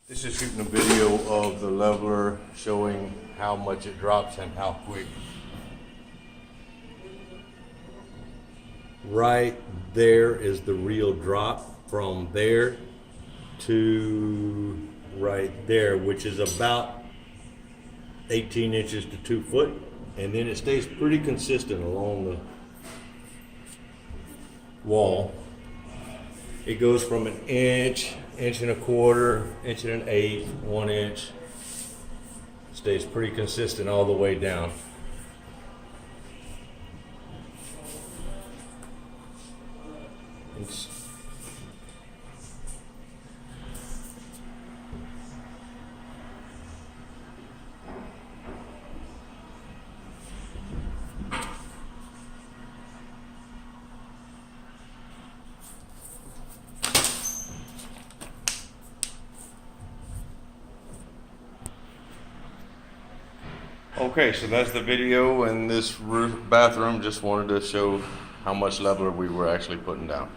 This is shooting a video of the leveler showing how much it drops and how quick. Right there is the real drop from there to right there, which is about 18 inches to 2 foot. And then it stays pretty consistent along the wall. It goes from an inch, inch and a quarter, inch and an eighth, 1 inch. Stays pretty consistent all the way down. It's Okay, so that's the video in this bathroom. Just wanted to show how much leveler we were actually putting down.